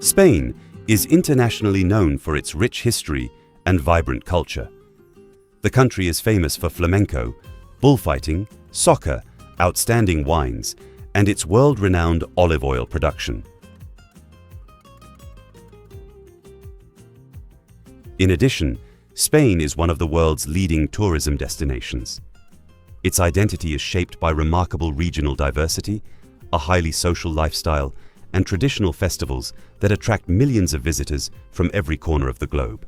Spain is internationally known for its rich history and vibrant culture. The country is famous for flamenco, bullfighting, soccer, outstanding wines, and its world-renowned olive oil production. In addition, Spain is one of the world's leading tourism destinations. Its identity is shaped by remarkable regional diversity, a highly social lifestyle, and traditional festivals that attract millions of visitors from every corner of the globe.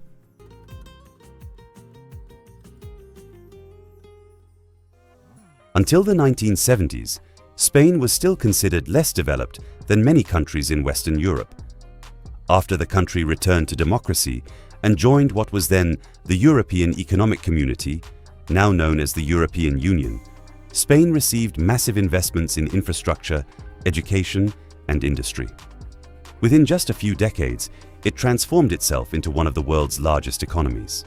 Until the 1970s, Spain was still considered less developed than many countries in Western Europe. After the country returned to democracy and joined what was then the European Economic Community, now known as the European Union, Spain received massive investments in infrastructure, education, and industry. Within just a few decades, it transformed itself into one of the world's largest economies.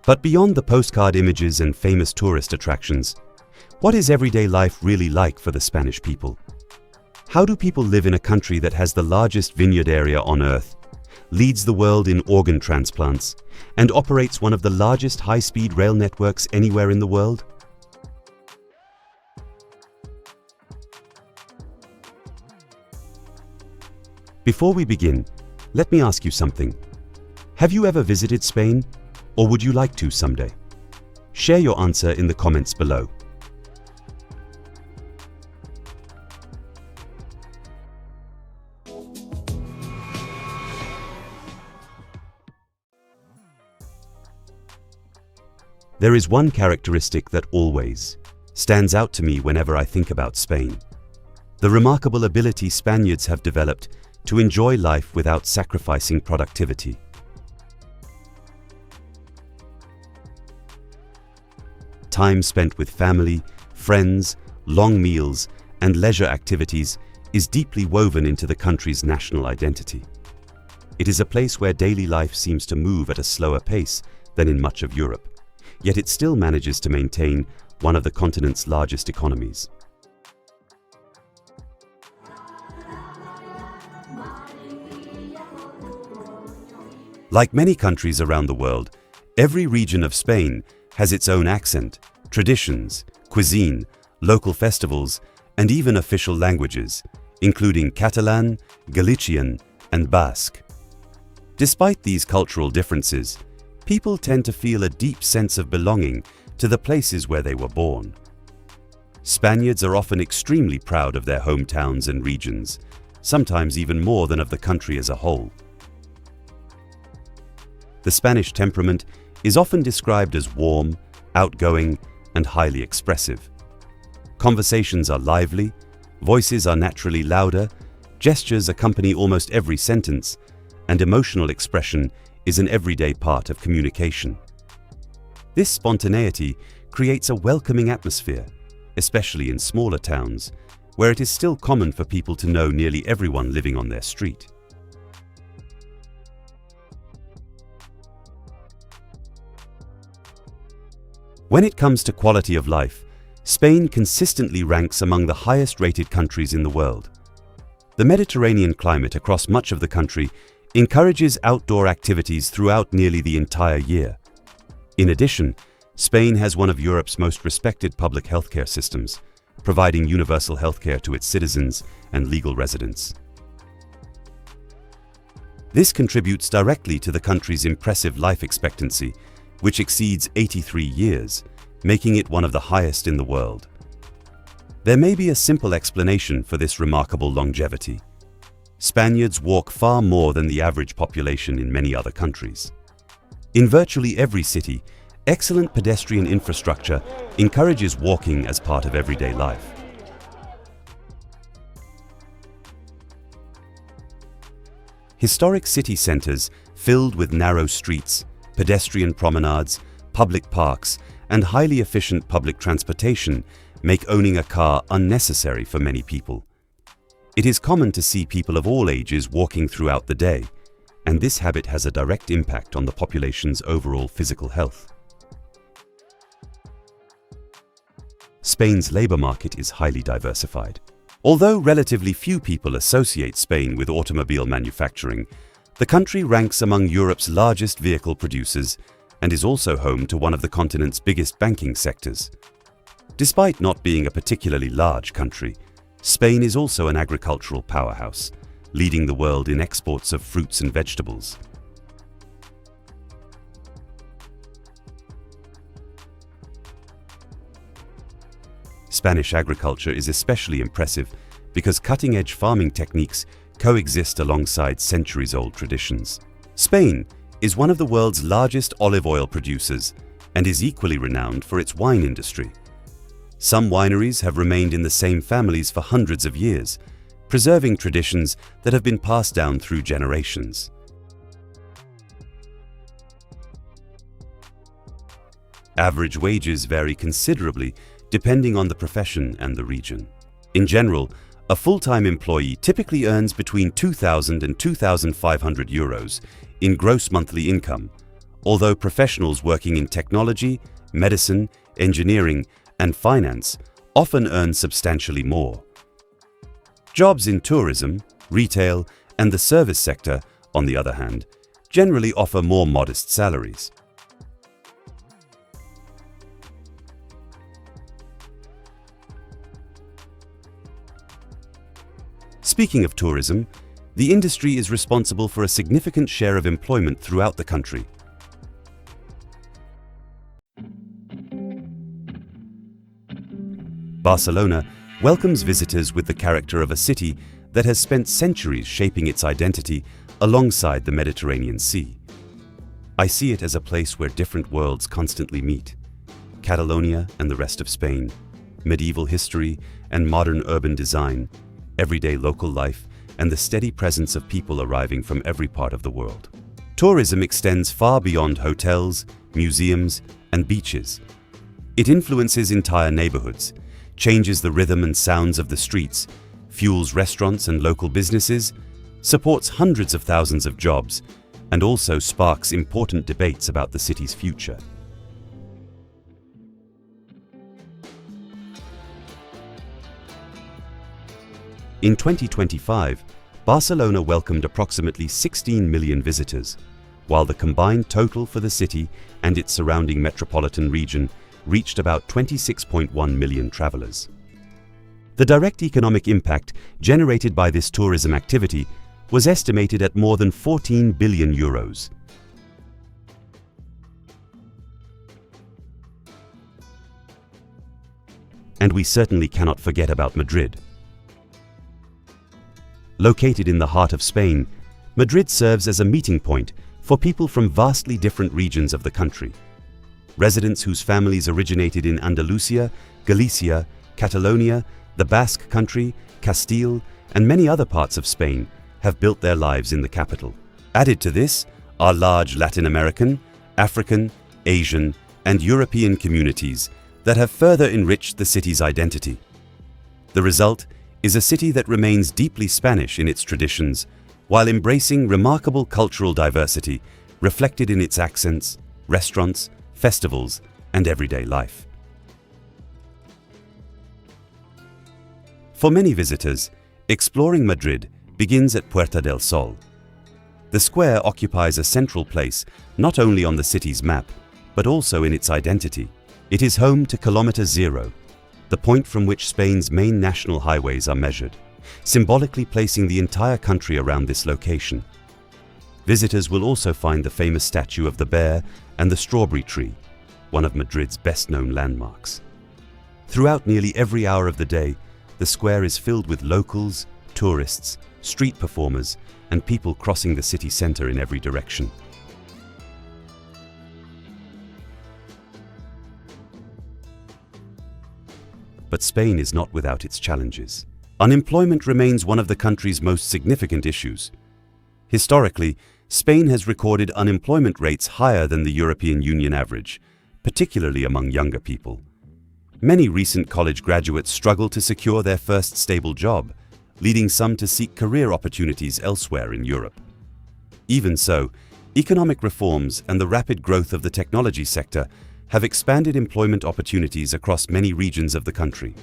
But beyond the postcard images and famous tourist attractions, what is everyday life really like for the Spanish people? How do people live in a country that has the largest vineyard area on Earth, leads the world in organ transplants, and operates one of the largest high-speed rail networks anywhere in the world? Before we begin, let me ask you something. Have you ever visited Spain, or would you like to someday? Share your answer in the comments below. There is one characteristic that always stands out to me whenever I think about Spain: the remarkable ability Spaniards have developed to enjoy life without sacrificing productivity. Time spent with family, friends, long meals, and leisure activities is deeply woven into the country's national identity. It is a place where daily life seems to move at a slower pace than in much of Europe, yet it still manages to maintain one of the continent's largest economies. Like many countries around the world, every region of Spain has its own accent, traditions, cuisine, local festivals, and even official languages, including Catalan, Galician, and Basque. Despite these cultural differences, people tend to feel a deep sense of belonging to the places where they were born. Spaniards are often extremely proud of their hometowns and regions, sometimes even more than of the country as a whole. The Spanish temperament is often described as warm, outgoing, and highly expressive. Conversations are lively, voices are naturally louder, gestures accompany almost every sentence, and emotional expression is an everyday part of communication. This spontaneity creates a welcoming atmosphere, especially in smaller towns, where it is still common for people to know nearly everyone living on their street. When it comes to quality of life, Spain consistently ranks among the highest-rated countries in the world. The Mediterranean climate across much of the country encourages outdoor activities throughout nearly the entire year. In addition, Spain has one of Europe's most respected public healthcare systems, providing universal healthcare to its citizens and legal residents. This contributes directly to the country's impressive life expectancy, which exceeds 83 years, making it one of the highest in the world. There may be a simple explanation for this remarkable longevity. Spaniards walk far more than the average population in many other countries. In virtually every city, excellent pedestrian infrastructure encourages walking as part of everyday life. Historic city centers filled with narrow streets, pedestrian promenades, public parks, and highly efficient public transportation make owning a car unnecessary for many people. It is common to see people of all ages walking throughout the day, and this habit has a direct impact on the population's overall physical health. Spain's labor market is highly diversified. Although relatively few people associate Spain with automobile manufacturing, the country ranks among Europe's largest vehicle producers and is also home to one of the continent's biggest banking sectors. Despite not being a particularly large country, Spain is also an agricultural powerhouse, leading the world in exports of fruits and vegetables. Spanish agriculture is especially impressive because cutting-edge farming techniques coexist alongside centuries-old traditions. Spain is one of the world's largest olive oil producers and is equally renowned for its wine industry. Some wineries have remained in the same families for hundreds of years, preserving traditions that have been passed down through generations. Average wages vary considerably depending on the profession and the region. In general, a full-time employee typically earns between 2,000 and 2,500 euros in gross monthly income, although professionals working in technology, medicine, engineering, and finance often earn substantially more. Jobs in tourism, retail, and the service sector, on the other hand, generally offer more modest salaries. Speaking of tourism, the industry is responsible for a significant share of employment throughout the country. Barcelona welcomes visitors with the character of a city that has spent centuries shaping its identity alongside the Mediterranean Sea. I see it as a place where different worlds constantly meet: Catalonia and the rest of Spain, medieval history and modern urban design, everyday local life, and the steady presence of people arriving from every part of the world. Tourism extends far beyond hotels, museums, and beaches. It influences entire neighborhoods, changes the rhythm and sounds of the streets, fuels restaurants and local businesses, supports hundreds of thousands of jobs, and also sparks important debates about the city's future. In 2025, Barcelona welcomed approximately 16 million visitors, while the combined total for the city and its surrounding metropolitan region reached about 26.1 million travelers. The direct economic impact generated by this tourism activity was estimated at more than 14 billion euros. And we certainly cannot forget about Madrid. Located in the heart of Spain, Madrid serves as a meeting point for people from vastly different regions of the country. Residents whose families originated in Andalusia, Galicia, Catalonia, the Basque Country, Castile, and many other parts of Spain have built their lives in the capital. Added to this are large Latin American, African, Asian, and European communities that have further enriched the city's identity. The result is a city that remains deeply Spanish in its traditions, while embracing remarkable cultural diversity reflected in its accents, restaurants, festivals, and everyday life. For many visitors, exploring Madrid begins at Puerta del Sol. The square occupies a central place not only on the city's map, but also in its identity. It is home to Kilometer Zero, the point from which Spain's main national highways are measured, symbolically placing the entire country around this location. Visitors will also find the famous statue of the bear and the strawberry tree, one of Madrid's best-known landmarks. Throughout nearly every hour of the day, the square is filled with locals, tourists, street performers, and people crossing the city center in every direction. But Spain is not without its challenges. Unemployment remains one of the country's most significant issues. Historically, Spain has recorded unemployment rates higher than the European Union average, particularly among younger people. Many recent college graduates struggle to secure their first stable job, leading some to seek career opportunities elsewhere in Europe. Even so, economic reforms and the rapid growth of the technology sector have expanded employment opportunities across many regions of the country.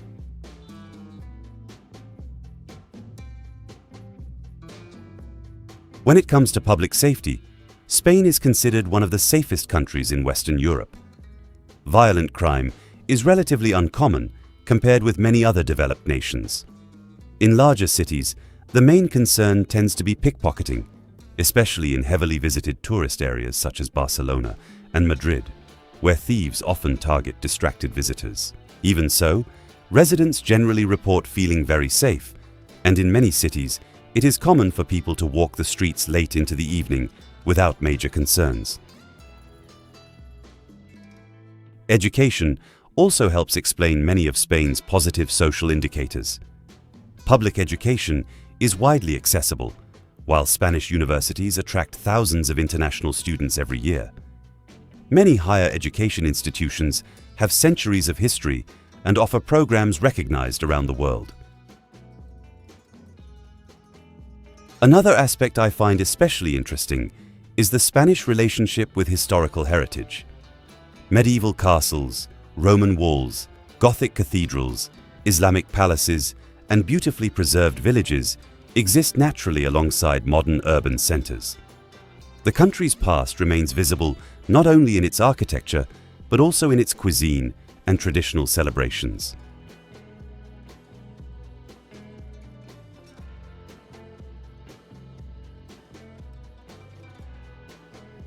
When it comes to public safety, Spain is considered one of the safest countries in Western Europe. Violent crime is relatively uncommon compared with many other developed nations. In larger cities, the main concern tends to be pickpocketing, especially in heavily visited tourist areas such as Barcelona and Madrid, where thieves often target distracted visitors. Even so, residents generally report feeling very safe, and in many cities, it is common for people to walk the streets late into the evening without major concerns. Education also helps explain many of Spain's positive social indicators. Public education is widely accessible, while Spanish universities attract thousands of international students every year. Many higher education institutions have centuries of history and offer programs recognized around the world. Another aspect I find especially interesting is the Spanish relationship with historical heritage. Medieval castles, Roman walls, Gothic cathedrals, Islamic palaces, and beautifully preserved villages exist naturally alongside modern urban centers. The country's past remains visible not only in its architecture, but also in its cuisine and traditional celebrations.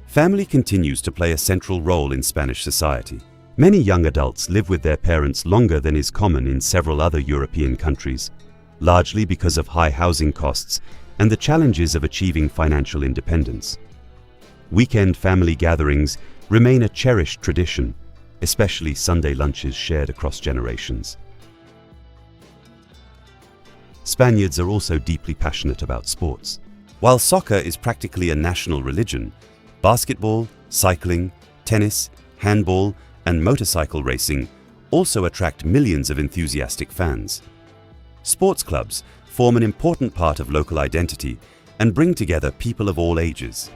Family continues to play a central role in Spanish society. Many young adults live with their parents longer than is common in several other European countries, largely because of high housing costs and the challenges of achieving financial independence. Weekend family gatherings remain a cherished tradition, especially Sunday lunches shared across generations. Spaniards are also deeply passionate about sports. While soccer is practically a national religion, basketball, cycling, tennis, handball, and motorcycle racing also attract millions of enthusiastic fans. Sports clubs form an important part of local identity and bring together people of all ages.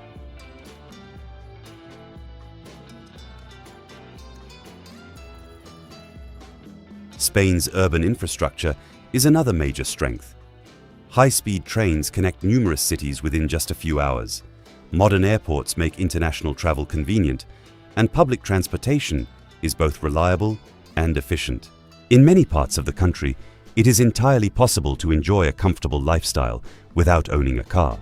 Spain's urban infrastructure is another major strength. High-speed trains connect numerous cities within just a few hours. Modern airports make international travel convenient, and public transportation is both reliable and efficient. In many parts of the country, it is entirely possible to enjoy a comfortable lifestyle without owning a car.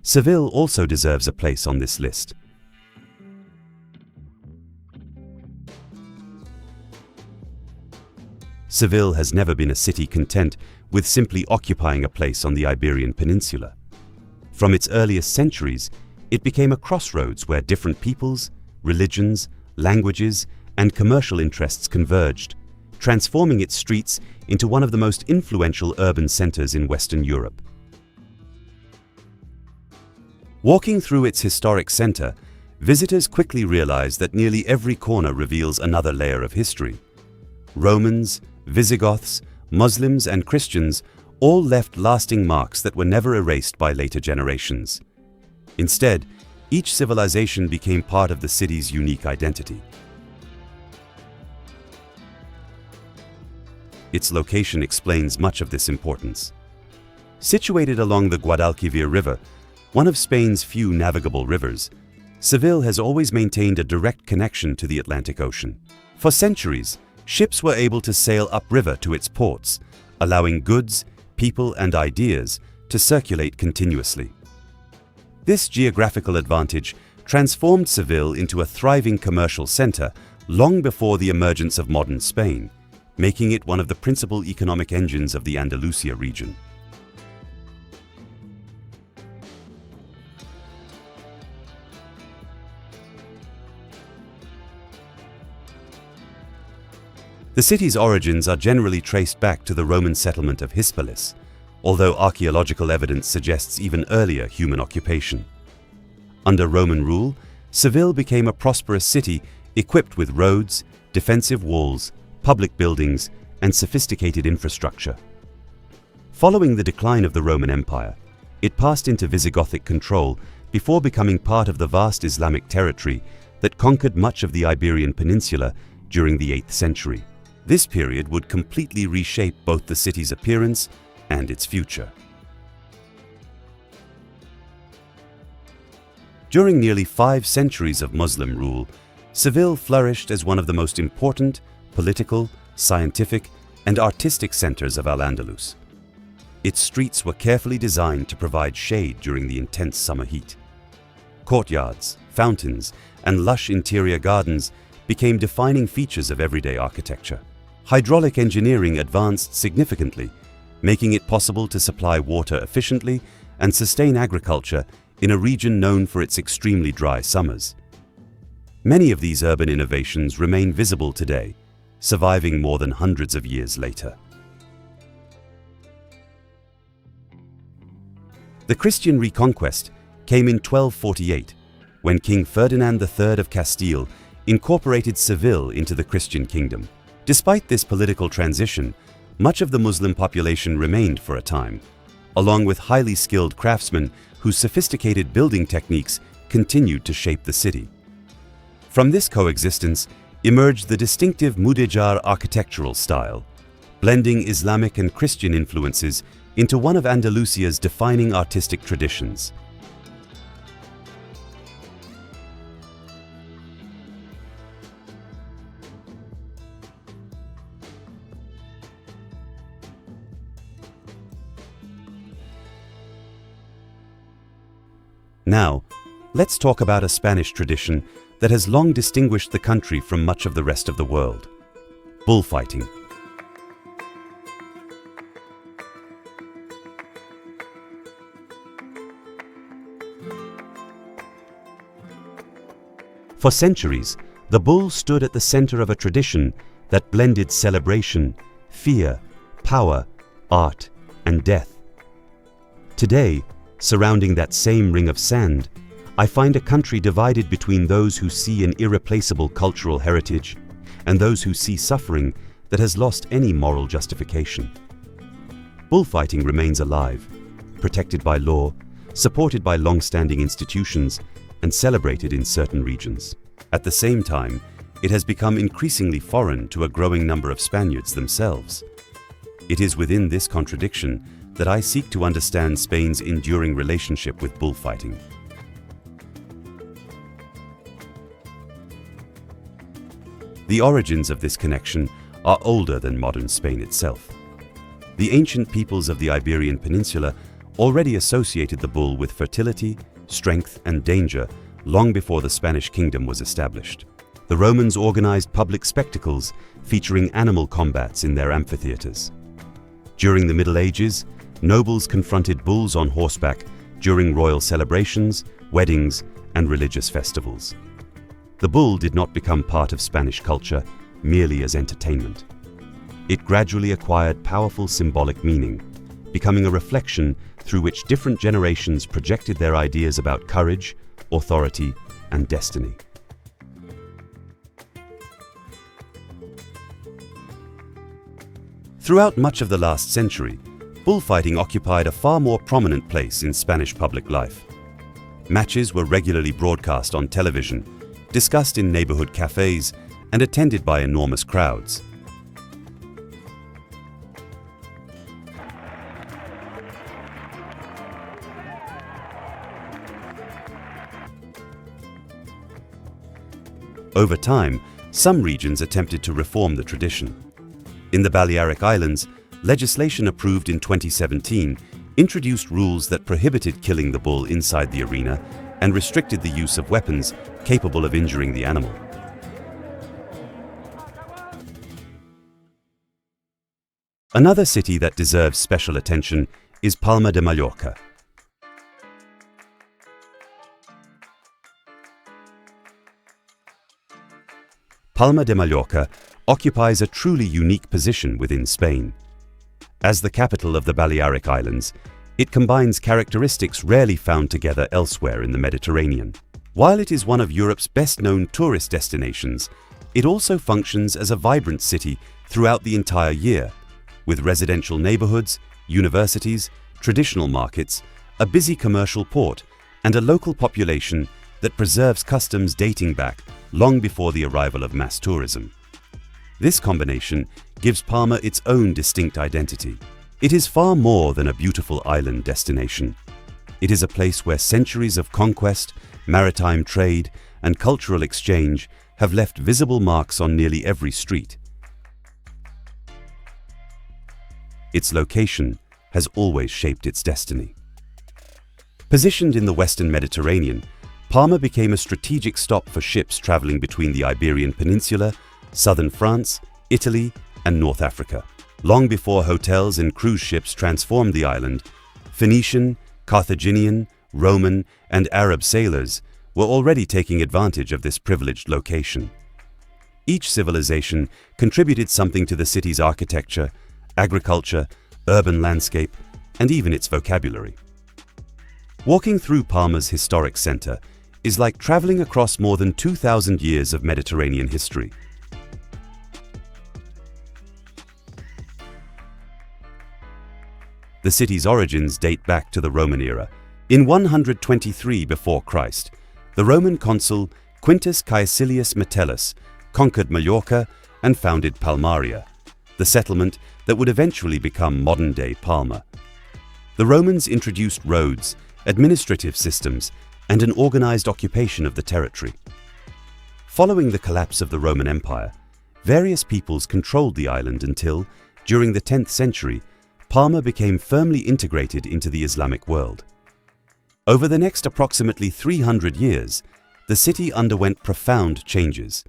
Seville also deserves a place on this list. Seville has never been a city content with simply occupying a place on the Iberian Peninsula. From its earliest centuries, it became a crossroads where different peoples, religions, languages, and commercial interests converged, transforming its streets into one of the most influential urban centers in Western Europe. Walking through its historic center, visitors quickly realize that nearly every corner reveals another layer of history. Romans, Visigoths, Muslims, and Christians all left lasting marks that were never erased by later generations. Instead, each civilization became part of the city's unique identity. Its location explains much of this importance. Situated along the Guadalquivir River, one of Spain's few navigable rivers, Seville has always maintained a direct connection to the Atlantic Ocean. For centuries, ships were able to sail upriver to its ports, allowing goods, people, and ideas to circulate continuously. This geographical advantage transformed Seville into a thriving commercial center long before the emergence of modern Spain, making it one of the principal economic engines of the Andalusia region. The city's origins are generally traced back to the Roman settlement of Hispalis, although archaeological evidence suggests even earlier human occupation. Under Roman rule, Seville became a prosperous city equipped with roads, defensive walls, public buildings, and sophisticated infrastructure. Following the decline of the Roman Empire, it passed into Visigothic control before becoming part of the vast Islamic territory that conquered much of the Iberian Peninsula during the 8th century. This period would completely reshape both the city's appearance and its future. During nearly 5 centuries of Muslim rule, Seville flourished as one of the most important political, scientific, and artistic centers of Al-Andalus. Its streets were carefully designed to provide shade during the intense summer heat. Courtyards, fountains, and lush interior gardens became defining features of everyday architecture. Hydraulic engineering advanced significantly, making it possible to supply water efficiently and sustain agriculture in a region known for its extremely dry summers. Many of these urban innovations remain visible today, surviving more than hundreds of years later. The Christian reconquest came in 1248, when King Ferdinand III of Castile incorporated Seville into the Christian kingdom. Despite this political transition, much of the Muslim population remained for a time, along with highly skilled craftsmen whose sophisticated building techniques continued to shape the city. From this coexistence emerged the distinctive Mudéjar architectural style, blending Islamic and Christian influences into one of Andalusia's defining artistic traditions. Now, let's talk about a Spanish tradition that has long distinguished the country from much of the rest of the world: bullfighting. For centuries, the bull stood at the center of a tradition that blended celebration, fear, power, art, and death. Today, surrounding that same ring of sand, I find a country divided between those who see an irreplaceable cultural heritage and those who see suffering that has lost any moral justification. Bullfighting remains alive, protected by law, supported by long-standing institutions, and celebrated in certain regions. At the same time, it has become increasingly foreign to a growing number of Spaniards themselves. It is within this contradiction that I seek to understand Spain's enduring relationship with bullfighting. The origins of this connection are older than modern Spain itself. The ancient peoples of the Iberian Peninsula already associated the bull with fertility, strength, and danger long before the Spanish kingdom was established. The Romans organized public spectacles featuring animal combats in their amphitheaters. During the Middle Ages, nobles confronted bulls on horseback during royal celebrations, weddings, and religious festivals. The bull did not become part of Spanish culture merely as entertainment. It gradually acquired powerful symbolic meaning, becoming a reflection through which different generations projected their ideas about courage, authority, and destiny. Throughout much of the last century, bullfighting occupied a far more prominent place in Spanish public life. Matches were regularly broadcast on television, discussed in neighborhood cafes, and attended by enormous crowds. Over time, some regions attempted to reform the tradition. In the Balearic Islands, legislation approved in 2017 introduced rules that prohibited killing the bull inside the arena and restricted the use of weapons capable of injuring the animal. Another city that deserves special attention is Palma de Mallorca. Palma de Mallorca occupies a truly unique position within Spain. As the capital of the Balearic Islands, it combines characteristics rarely found together elsewhere in the Mediterranean. While it is one of Europe's best-known tourist destinations, it also functions as a vibrant city throughout the entire year, with residential neighborhoods, universities, traditional markets, a busy commercial port, and a local population that preserves customs dating back long before the arrival of mass tourism. This combination gives Palma its own distinct identity. It is far more than a beautiful island destination. It is a place where centuries of conquest, maritime trade, and cultural exchange have left visible marks on nearly every street. Its location has always shaped its destiny. Positioned in the Western Mediterranean, Palma became a strategic stop for ships traveling between the Iberian Peninsula, southern France, Italy, and North Africa. Long before hotels and cruise ships transformed the island, Phoenician, Carthaginian, Roman, and Arab sailors were already taking advantage of this privileged location. Each civilization contributed something to the city's architecture, agriculture, urban landscape, and even its vocabulary. Walking through Palma's historic center is like traveling across more than 2,000 years of Mediterranean history. The city's origins date back to the Roman era. In 123 before Christ, the Roman consul Quintus Caecilius Metellus conquered Mallorca and founded Palmaria, the settlement that would eventually become modern-day Palma. The Romans introduced roads, administrative systems, and an organized occupation of the territory. Following the collapse of the Roman Empire, various peoples controlled the island until, during the 10th century, Palma became firmly integrated into the Islamic world. Over the next approximately 300 years, the city underwent profound changes.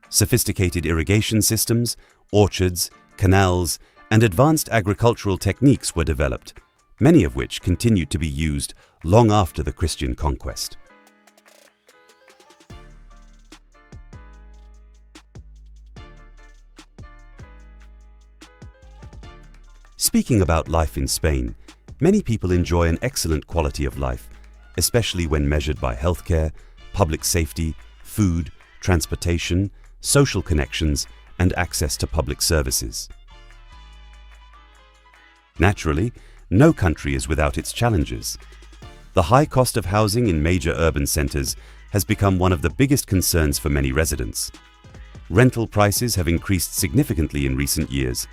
Sophisticated irrigation systems, orchards, canals, and advanced agricultural techniques were developed, many of which continued to be used long after the Christian conquest. Speaking about life in Spain, many people enjoy an excellent quality of life, especially when measured by healthcare, public safety, food, transportation, social connections, and access to public services. Naturally, no country is without its challenges. The high cost of housing in major urban centers has become one of the biggest concerns for many residents. Rental prices have increased significantly in recent years,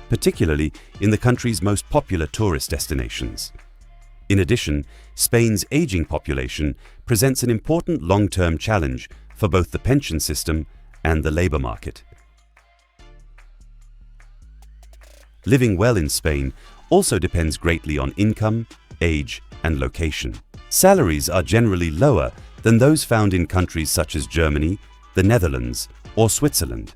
particularly in the country's most popular tourist destinations. In addition, Spain's aging population presents an important long-term challenge for both the pension system and the labor market. Living well in Spain also depends greatly on income, age, and location. Salaries are generally lower than those found in countries such as Germany, the Netherlands, or Switzerland.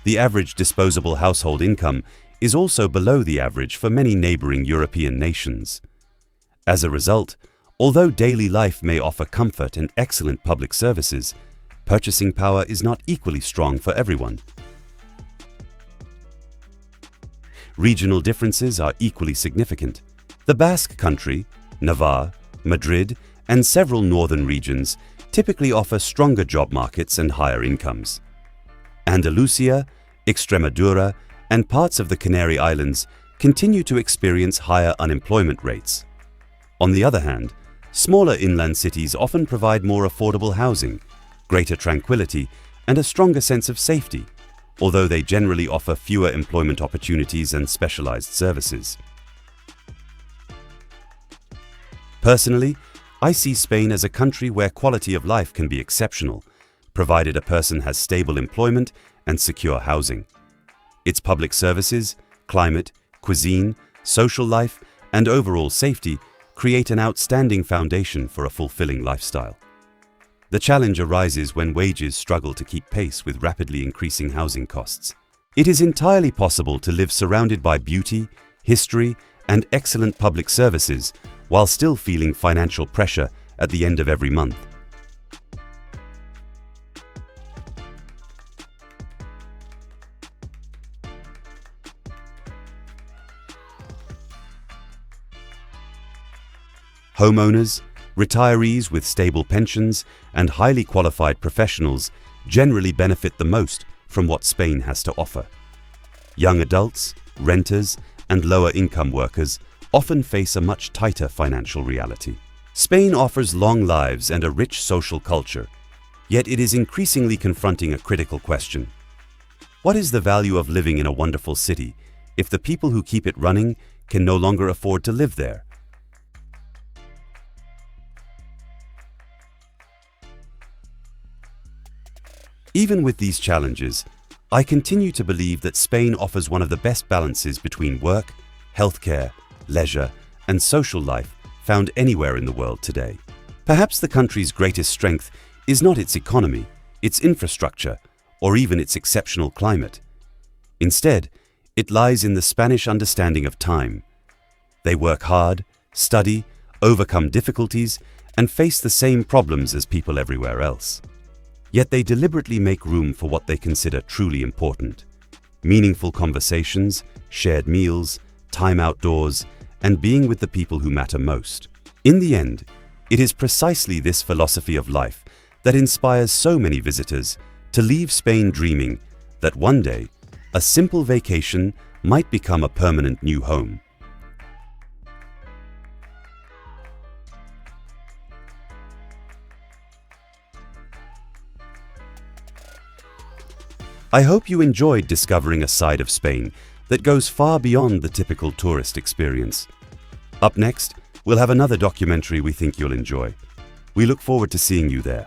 The average disposable household income is also below the average for many neighboring European nations. As a result, although daily life may offer comfort and excellent public services, purchasing power is not equally strong for everyone. Regional differences are equally significant. The Basque Country, Navarre, Madrid, and several northern regions typically offer stronger job markets and higher incomes. Andalusia, Extremadura, and parts of the Canary Islands continue to experience higher unemployment rates. On the other hand, smaller inland cities often provide more affordable housing, greater tranquility, and a stronger sense of safety, although they generally offer fewer employment opportunities and specialized services. Personally, I see Spain as a country where quality of life can be exceptional, provided a person has stable employment and secure housing. Its public services, climate, cuisine, social life, and overall safety create an outstanding foundation for a fulfilling lifestyle. The challenge arises when wages struggle to keep pace with rapidly increasing housing costs. It is entirely possible to live surrounded by beauty, history, and excellent public services while still feeling financial pressure at the end of every month. Homeowners, Retirees with stable pensions and highly qualified professionals generally benefit the most from what Spain has to offer. Young adults, renters, and lower-income workers often face a much tighter financial reality. Spain offers long lives and a rich social culture, yet it is increasingly confronting a critical question. What is the value of living in a wonderful city if the people who keep it running can no longer afford to live there? Even with these challenges, I continue to believe that Spain offers one of the best balances between work, healthcare, leisure, and social life found anywhere in the world today. Perhaps the country's greatest strength is not its economy, its infrastructure, or even its exceptional climate. Instead, it lies in the Spanish understanding of time. They work hard, study, overcome difficulties, and face the same problems as people everywhere else. Yet they deliberately make room for what they consider truly important: meaningful conversations, shared meals, time outdoors, and being with the people who matter most. In the end, it is precisely this philosophy of life that inspires so many visitors to leave Spain dreaming that one day, a simple vacation might become a permanent new home. I hope you enjoyed discovering a side of Spain that goes far beyond the typical tourist experience. Up next, we'll have another documentary we think you'll enjoy. We look forward to seeing you there.